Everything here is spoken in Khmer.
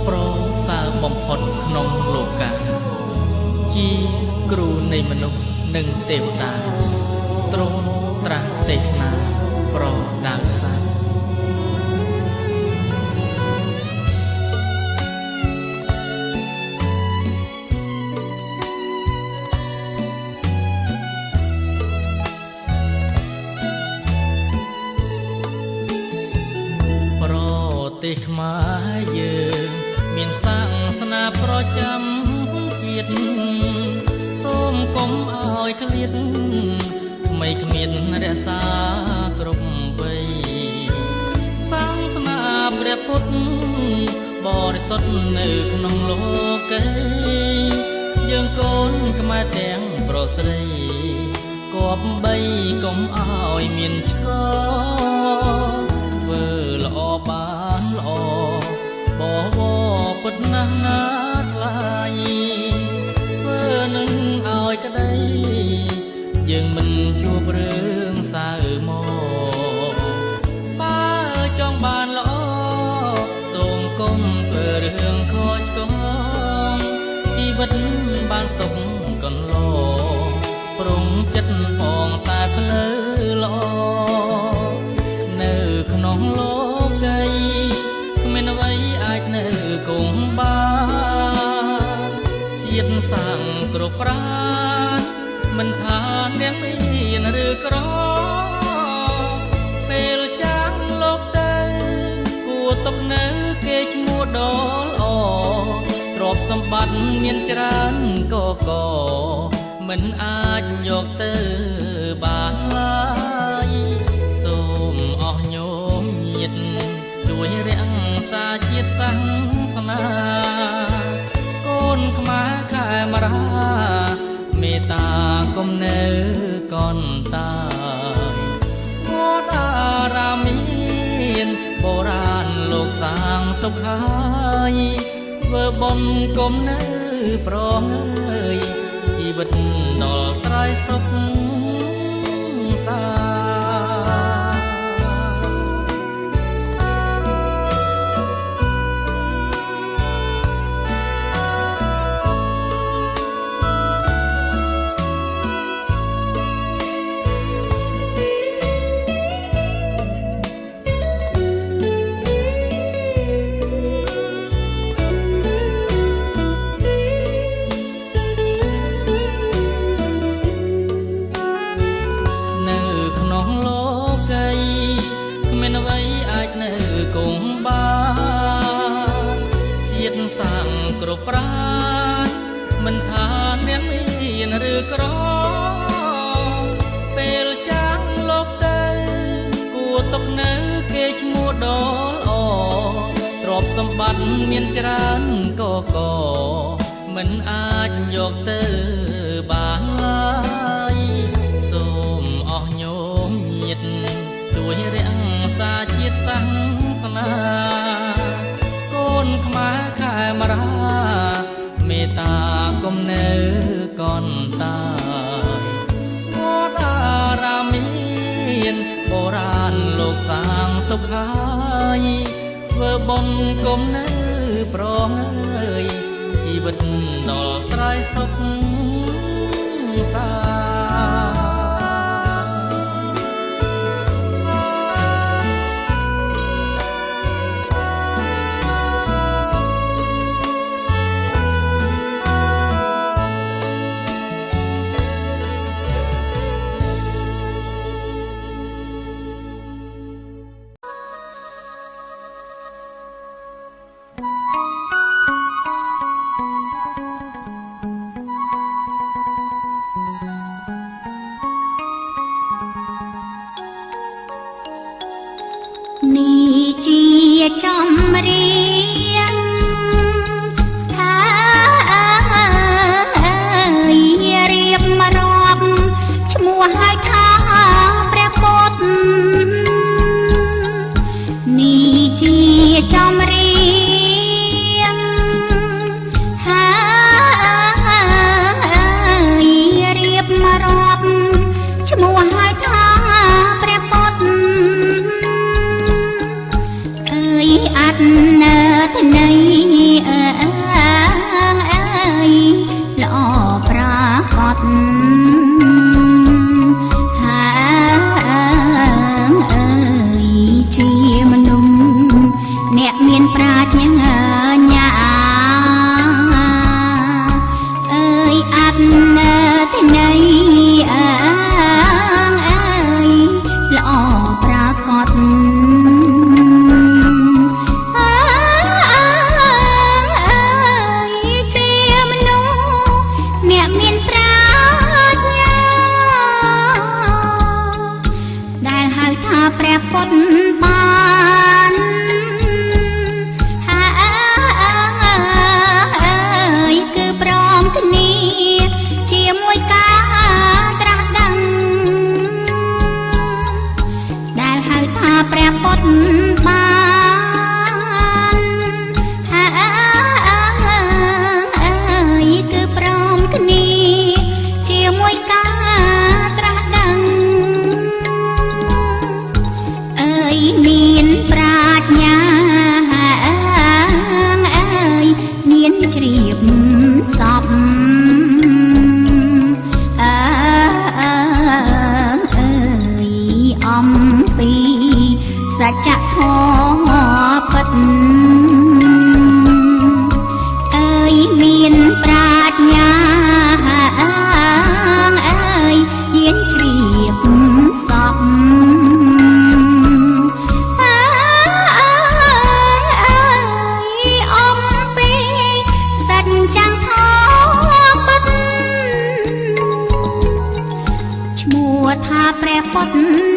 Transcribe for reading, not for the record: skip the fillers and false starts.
ប្រសើរបំផុតក្នុងលោកាជាគ្រូនៃមនុស្សនិងទេវតាទ្រង់ត្រាស់ទេសនាប្រដៅសាទេសខ្មែរយើងមានសាសនាប្រចាំជាតិសូមកុំឲ្យឃ្លាតថ្មីគ្មានរក្សាគ្រប់វ័យសាសនាព្រះពុទ្ធបរិសុទ្ធនៅក្នុងលោកីយើងកូនខ្មែរទាំងប្រុសស្រីគប្បីកុំឲ្យមានឆ្កធ្វើល្អបានល្អបវរពុតណាស់ណាថ្លៃធ្វើនឹងឲ្យក្តីយើងមិនជួបរឿងសៅមកបើចង់បានល្អសូមកុំធ្វើរឿងខុសឆ្គងជីវិតបានសុខកន្លងប្រុងចិត្តផងតែផ្លូវល្អនៅក្នុងលោកីគ្មានអ្វីអាចនៅគង់បានជាតិសាំងគ្រប់ប្រាណមិនថាអ្នកមានឬក្រពេលចាំងលោកទៅគួរຕົកនៅគេឈ្មោះដ៏ល្អទ្រព្យសម្បត្តិមានច្រើនកមិនអាចយកទៅបានឡើយសូមអស់ញោមញាតិជួយរក្សាជាតិសាសនាកូនខ្មែរខែមរាមេត្តាកុំនៅកនតាយវត្តអារាមមានបុរាណលោកសាងទុកហើយធ្វើបុណ្យកុំនៅប្រងើយជីវិតដល់ត្រៃសុខសាគ្រប់ប្រាណមិនថាអ្នកមានឬក្រពេលចាំងលោកទៅគួរຕົកនៅគេឈ្មោះដ៏ល្អទ្រព្យសម្បត្តិមានច្រើនកមិនអាចយកទៅបានឡើយសូមអស់ញោមញាតិជួយរក្សាជាតិសាសនាកូនខ្មែរខែមរាមេត្តាកុំនៅកនតាយវត្តអារាមមានបុរាណលោកសាងទុកហើយធ្វើបុណ្យកុំនៅប្រងើយជីវិតដល់ត្រៃសុខសា សពអំពីសច្ចធម៌ពិតអើយមានប្រាជ្ញាអើយយានជ្រាបសពអំពីសច្ចធម៌ពិតឈ្មោះថាព្រះពុទ្ធ